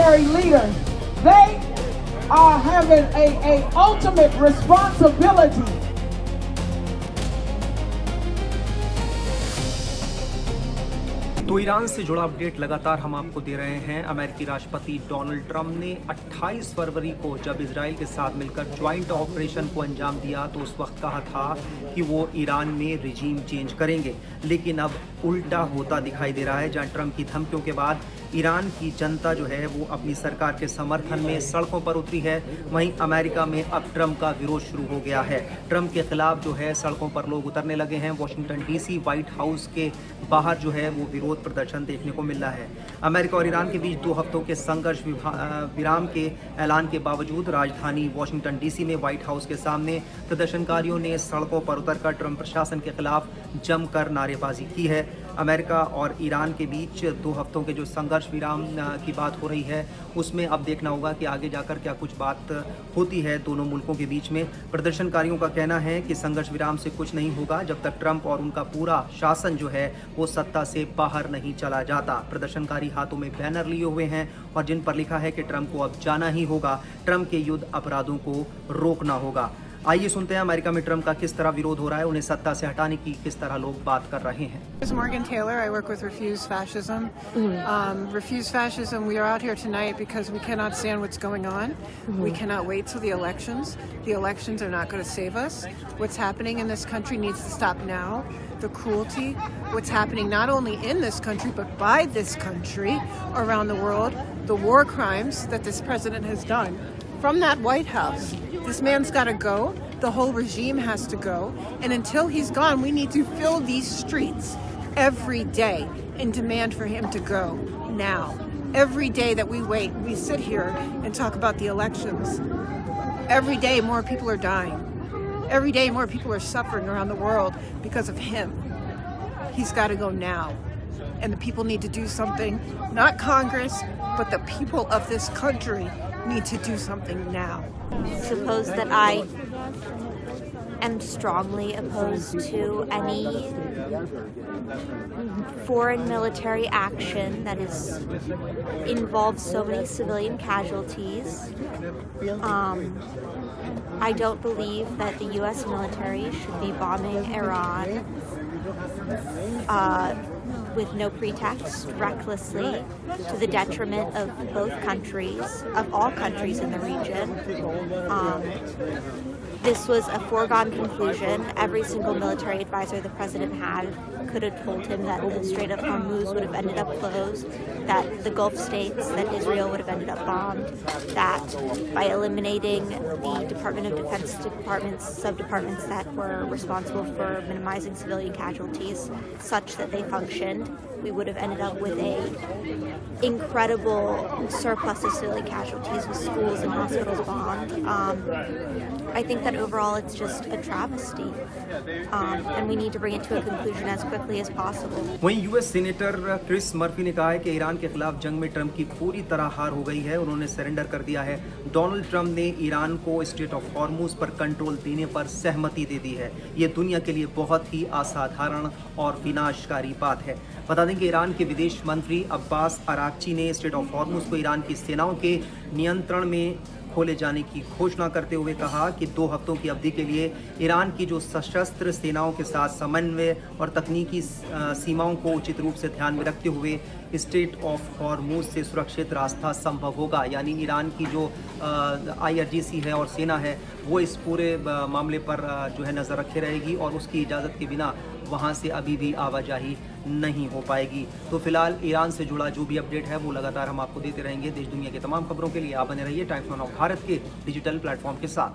military leaders, they are having a ultimate responsibility. तो Iran से जुड़ा अपडेट लगातार हम आपको दे रहे हैं। अमेरिकी राष्ट्रपति डोनाल्ड ट्रंप ने 28 फरवरी को जब इजराइल के साथ मिलकर ज्वाइंट ऑपरेशन को अंजाम दिया तो उस वक्त कहा था कि वो ईरान में रिजीम चेंज करेंगे, लेकिन अब उल्टा होता दिखाई दे रहा है। जहां ट्रंप की धमकियों के बाद ईरान की जनता जो है वो अपनी सरकार के समर्थन में सड़कों पर उतरी है, वहीं अमेरिका में अब ट्रंप का विरोध शुरू हो गया है। ट्रंप के खिलाफ जो है सड़कों पर लोग उतरने लगे हैं। वॉशिंगटन डीसी व्हाइट हाउस के बाहर जो है वो विरोध प्रदर्शन देखने को मिल रहा है। अमेरिका और ईरान के बीच 2 हफ्तों के संघर्ष विराम के ऐलान के बावजूद राजधानी वॉशिंगटन डीसी में व्हाइट हाउस के सामने प्रदर्शनकारियों ने सड़कों पर उतरकर ट्रंप प्रशासन के खिलाफ जमकर नारेबाजी की है। अमेरिका और ईरान के बीच 2 हफ्तों के जो संघर्ष विराम की बात हो रही है उसमें अब देखना होगा कि आगे जाकर क्या कुछ बात होती है दोनों मुल्कों के बीच में। प्रदर्शनकारियों का कहना है कि संघर्ष विराम से कुछ नहीं होगा जब तक ट्रंप और उनका पूरा शासन जो है वो सत्ता से बाहर नहीं चला जाता। प्रदर्शनकारी हाथों में बैनर लिए हुए हैं और जिन पर लिखा है कि ट्रंप को अब जाना ही होगा, ट्रंप के युद्ध अपराधों को रोकना होगा। आइए सुनते हैं अमेरिका में ट्रंप का किस तरह विरोध हो रहा है, उन्हें सत्ता से हटाने की किस तरह लोग बात कर रहे हैं। Morgan Taylor. I work with Refuse Fascism. Refuse Fascism, we are out here tonight because we cannot stand what's going on. We cannot wait till the elections. The elections are not going to save us. What's happening in this country needs to stop now. The cruelty, what's happening not only in this country but by this country around the world, the war crimes that this president has done from that White House. This man's got to go. The whole regime has to go. And until he's gone, we need to fill these streets every day and demand for him to go now. Every day that we wait, we sit here and talk about the elections. Every day more people are dying. Every day more people are suffering around the world because of him. He's got to go now. And the people need to do something. Not Congress, but the people of this country need to do something now. Suppose that I am strongly opposed to any foreign military action that involves so many civilian casualties. I don't believe that the U.S. military should be bombing Iran with no pretext, recklessly, to the detriment of both countries, of all countries in the region. This was a foregone conclusion. Every single military advisor the president had could have told him that the Strait of Hormuz would have ended up closed, that the Gulf states, that Israel would have ended up bombed, that by eliminating the Department of Defense sub-departments that were responsible for minimizing civilian casualties such that they functioned, we would have ended up with a incredible surplus of civilian casualties with schools and hospitals bombed. I think that overall it's just a travesty, and we need to bring it to a conclusion as quickly as possible. वहीं US senator Chris Murphy ने कहा है कि Iran के खिलाफ जंग में Trump की पूरी तरह हार हो गई है, उन्होंने सरेंडर कर दिया है। डोनाल्ड ट्रंप ने ईरान को स्ट्रेट ऑफ हॉर्मुज पर कंट्रोल देने पर सहमति दे दी है। ये दुनिया के लिए बहुत ही असाधारण और विनाशकारी बात है। बता दें कि ईरान के विदेश मंत्री अब्बास अराक्ची ने स्ट्रेट ऑफ हॉर्मुज को ईरान की सेनाओं के नियंत्रण में खोले जाने की घोषणा करते हुए कहा कि 2 हफ्तों की अवधि के लिए ईरान की जो सशस्त्र सेनाओं के साथ समन्वय और तकनीकी सीमाओं को उचित रूप से ध्यान में रखते हुए स्ट्रेट ऑफ हॉर्मुज से सुरक्षित रास्ता संभव होगा। यानी ईरान की जो IRGC है और सेना है वो इस पूरे मामले पर जो है नज़र रखे रहेगी और उसकी इजाज़त के बिना वहाँ से अभी भी आवाजाही नहीं हो पाएगी। तो फिलहाल ईरान से जुड़ा जो भी अपडेट है वो लगातार हम आपको देते रहेंगे। देश दुनिया की तमाम खबरों के लिए आप बने रहिए टाइम्स नाउ भारत के डिजिटल प्लेटफॉर्म के साथ।